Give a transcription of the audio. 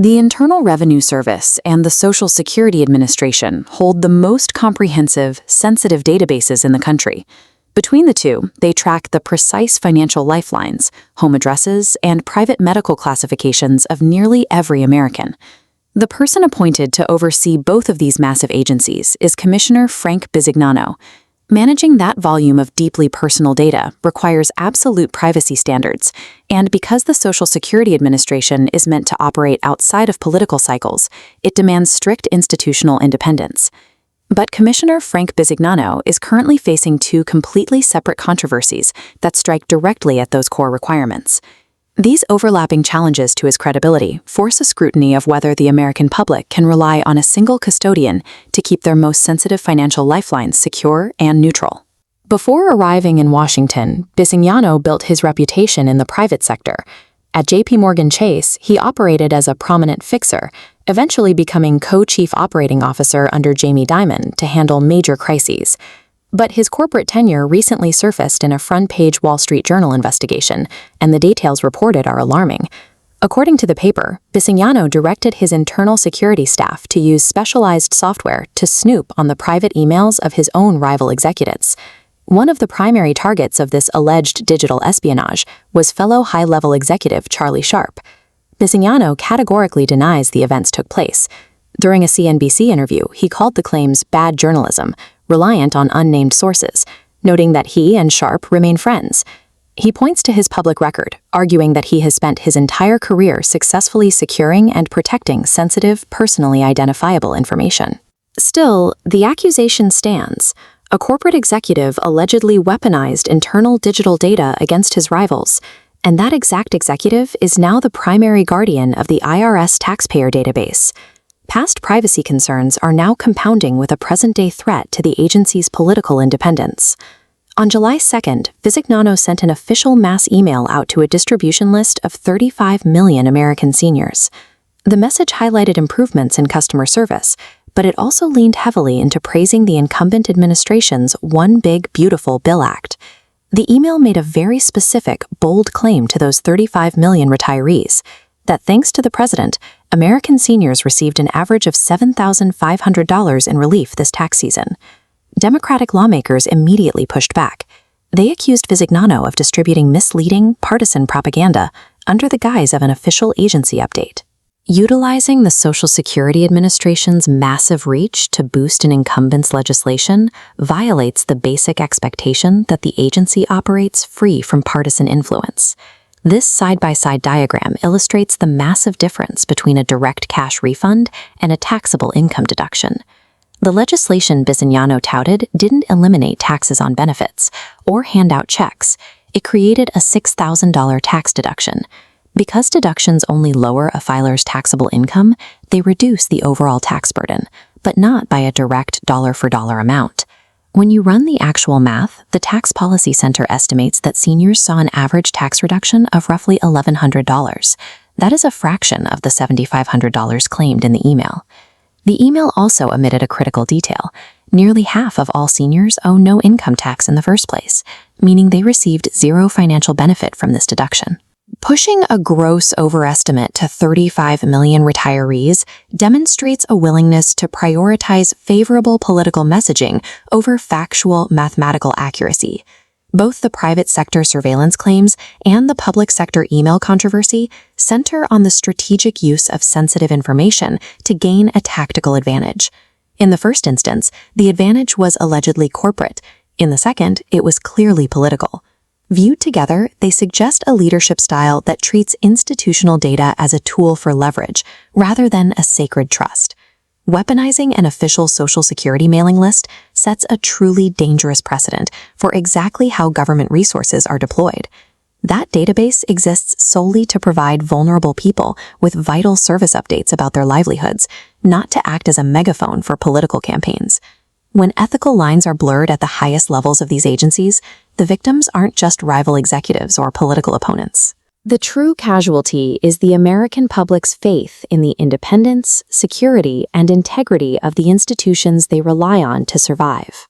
The Internal Revenue Service and the Social Security Administration hold the most comprehensive, sensitive databases in the country. Between the two, they track the precise financial lifelines, home addresses, and private medical classifications of nearly every American. The person appointed to oversee both of these massive agencies is Commissioner Frank Bisignano. Managing that volume of deeply personal data requires absolute privacy standards, and because the Social Security Administration is meant to operate outside of political cycles, it demands strict institutional independence. But Commissioner Frank Bisignano is currently facing two completely separate controversies that strike directly at those core requirements. These overlapping challenges to his credibility force a scrutiny of whether the American public can rely on a single custodian to keep their most sensitive financial lifelines secure and neutral. Before arriving in Washington, Bisignano built his reputation in the private sector. At JPMorgan Chase, he operated as a prominent fixer, eventually becoming co-chief operating officer under Jamie Dimon to handle major crises. But his corporate tenure recently surfaced in a front-page Wall Street Journal investigation, and the details reported are alarming. According to the paper, Bisignano directed his internal security staff to use specialized software to snoop on the private emails of his own rival executives. One of the primary targets of this alleged digital espionage was fellow high-level executive Charlie Sharp. Bisignano categorically denies the events took place. During a CNBC interview, he called the claims bad journalism, reliant on unnamed sources, noting that he and Sharp remain friends. He points to his public record, arguing that he has spent his entire career successfully securing and protecting sensitive, personally identifiable information. Still, the accusation stands. A corporate executive allegedly weaponized internal digital data against his rivals, and that exact executive is now the primary guardian of the IRS taxpayer database. Past privacy concerns are now compounding with a present-day threat to the agency's political independence. On July 2nd, Bisignano sent an official mass email out to a distribution list of 35 million American seniors. The message highlighted improvements in customer service, but it also leaned heavily into praising the incumbent administration's One Big Beautiful Bill Act. The email made a very specific, bold claim to those 35 million retirees, that thanks to the president, American seniors received an average of $7,500 in relief this tax season. Democratic lawmakers immediately pushed back. They accused Bisignano of distributing misleading, partisan propaganda under the guise of an official agency update. Utilizing the Social Security Administration's massive reach to boost an incumbent's legislation violates the basic expectation that the agency operates free from partisan influence. This side-by-side diagram illustrates the massive difference between a direct cash refund and a taxable income deduction. The legislation Bisignano touted didn't eliminate taxes on benefits or hand out checks. It created a $6,000 tax deduction. Because deductions only lower a filer's taxable income, they reduce the overall tax burden, but not by a direct dollar-for-dollar amount. When you run the actual math, the Tax Policy Center estimates that seniors saw an average tax reduction of roughly $1,100. That is a fraction of the $7,500 claimed in the email. The email also omitted a critical detail. Nearly half of all seniors owe no income tax in the first place, meaning they received zero financial benefit from this deduction. Pushing a gross overestimate to 35 million retirees demonstrates a willingness to prioritize favorable political messaging over factual mathematical accuracy. Both the private sector surveillance claims and the public sector email controversy center on the strategic use of sensitive information to gain a tactical advantage. In the first instance, the advantage was allegedly corporate. In the second, it was clearly political. Viewed together, they suggest a leadership style that treats institutional data as a tool for leverage, rather than a sacred trust. Weaponizing an official Social Security mailing list sets a truly dangerous precedent for exactly how government resources are deployed. That database exists solely to provide vulnerable people with vital service updates about their livelihoods, not to act as a megaphone for political campaigns. When ethical lines are blurred at the highest levels of these agencies, the victims aren't just rival executives or political opponents. The true casualty is the American public's faith in the independence, security, and integrity of the institutions they rely on to survive.